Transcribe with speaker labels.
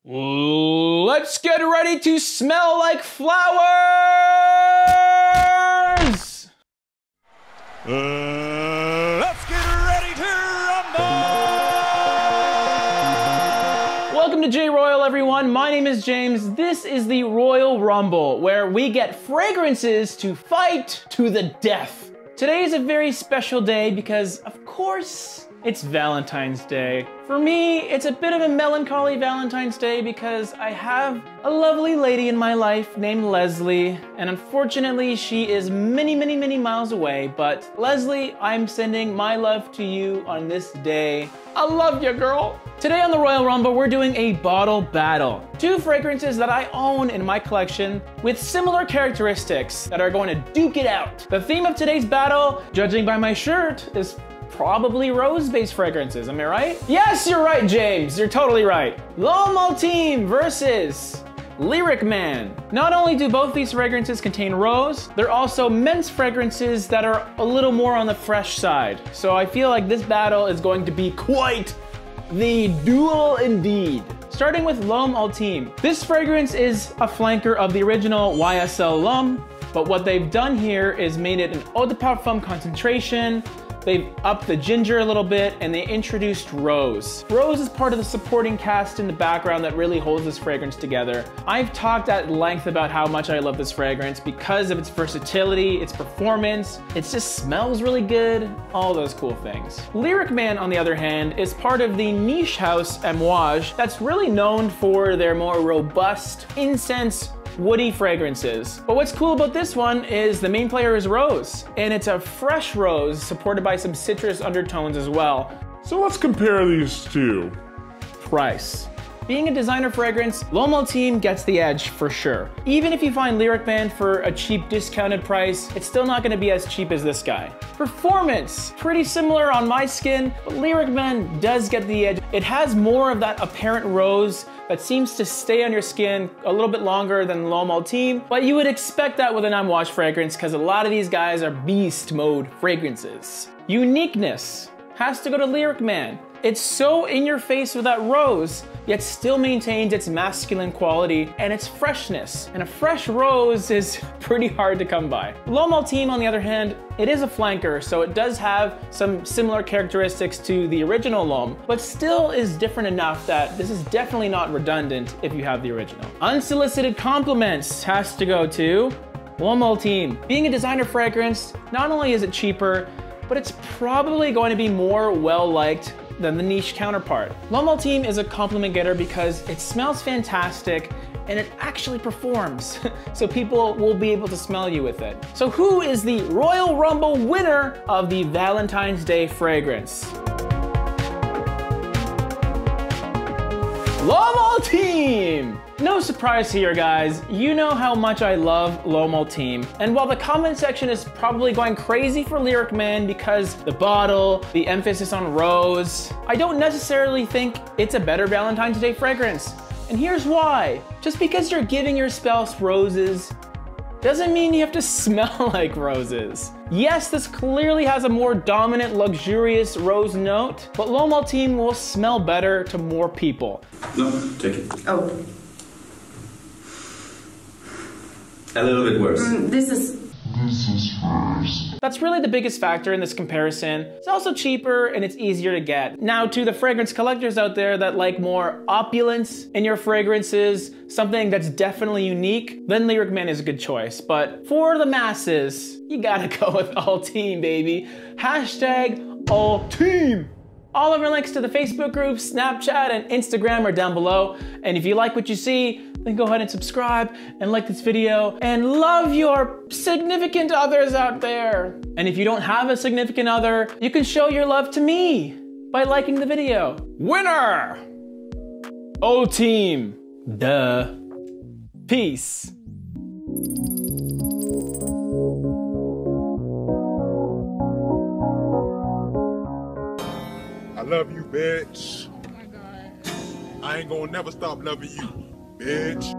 Speaker 1: Let's get ready to smell like flowers!
Speaker 2: Let's get ready to rumble!
Speaker 1: Welcome to J-ROYL, everyone. My name is James. This is the Royal Rumble, where we get fragrances to fight to the death. Today is a very special day because, of course, it's Valentine's Day. For me, it's a bit of a melancholy Valentine's Day because I have a lovely lady in my life named Leslie, and unfortunately she is many miles away, but Leslie, I'm sending my love to you on this day. I love you, girl. Today on the Royal Rumble, we're doing a bottle battle. Two fragrances that I own in my collection with similar characteristics that are going to duke it out. The theme of today's battle, judging by my shirt, is probably rose-based fragrances, am I right? Yes, you're right, James. You're totally right. Lommel Team versus Lyric Man. Not only do both these fragrances contain rose, they're also men's fragrances that are a little more on the fresh side. So I feel like this battle is going to be quite the duel indeed. Starting with Lommel Team. This fragrance is a flanker of the original YSL L'Homme, but what they've done here is made it an eau de parfum concentration. They've upped the ginger a little bit and they introduced rose. Rose is part of the supporting cast in the background that really holds this fragrance together. I've talked at length about how much I love this fragrance because of its versatility, its performance, it just smells really good, all those cool things. Lyric Man, on the other hand, is part of the niche house Amouage that's really known for their more robust incense woody fragrances. But what's cool about this one is the main player is rose, and it's a fresh rose supported by some citrus undertones as well.
Speaker 2: So let's compare these two.
Speaker 1: Price. Being a designer fragrance, Lommel Team gets the edge for sure. Even if you find Lyric Man for a cheap discounted price, it's still not gonna be as cheap as this guy. Performance, pretty similar on my skin, but Lyric Man does get the edge. It has more of that apparent rose that seems to stay on your skin a little bit longer than Lommel Team, but you would expect that with an Amouage fragrance because a lot of these guys are beast mode fragrances. Uniqueness has to go to Lyric Man. It's so in your face with that rose, yet still maintains its masculine quality and its freshness. And a fresh rose is pretty hard to come by. Lommel Team, on the other hand, it is a flanker, so it does have some similar characteristics to the original L'Homme, but still is different enough that this is definitely not redundant if you have the original. Unsolicited compliments has to go to Lommel Team. Being a designer fragrance, not only is it cheaper, but it's probably going to be more well-liked than the niche counterpart. Lommel Team is a compliment getter because it smells fantastic and it actually performs. So people will be able to smell you with it. So who is the Royal Rumble winner of the Valentine's Day fragrance? Lommel Team! No surprise here, guys. You know how much I love Lommel Team. And while the comment section is probably going crazy for Lyric Man because the bottle, the emphasis on rose, I don't necessarily think it's a better Valentine's Day fragrance. And here's why. Just because you're giving your spouse roses doesn't mean you have to smell like roses. Yes, this clearly has a more dominant, luxurious rose note, but Lommel Team will smell better to more people.
Speaker 3: No, take it.
Speaker 4: Oh.
Speaker 3: A little bit worse.
Speaker 4: This is
Speaker 3: worse.
Speaker 1: That's really the biggest factor in this comparison. It's also cheaper and it's easier to get. Now, to the fragrance collectors out there that like more opulence in your fragrances, something that's definitely unique, then Lyric Man is a good choice. But for the masses, you gotta go with Ultime, baby. Hashtag Ultime. All of our links to the Facebook groups, Snapchat, and Instagram are down below. And if you like what you see, then go ahead and subscribe and like this video and love your significant others out there. And if you don't have a significant other, you can show your love to me by liking the video. Winner! Ultime. Duh. Peace.
Speaker 2: I love you, bitch. Oh my God. I ain't gonna never stop loving you, bitch.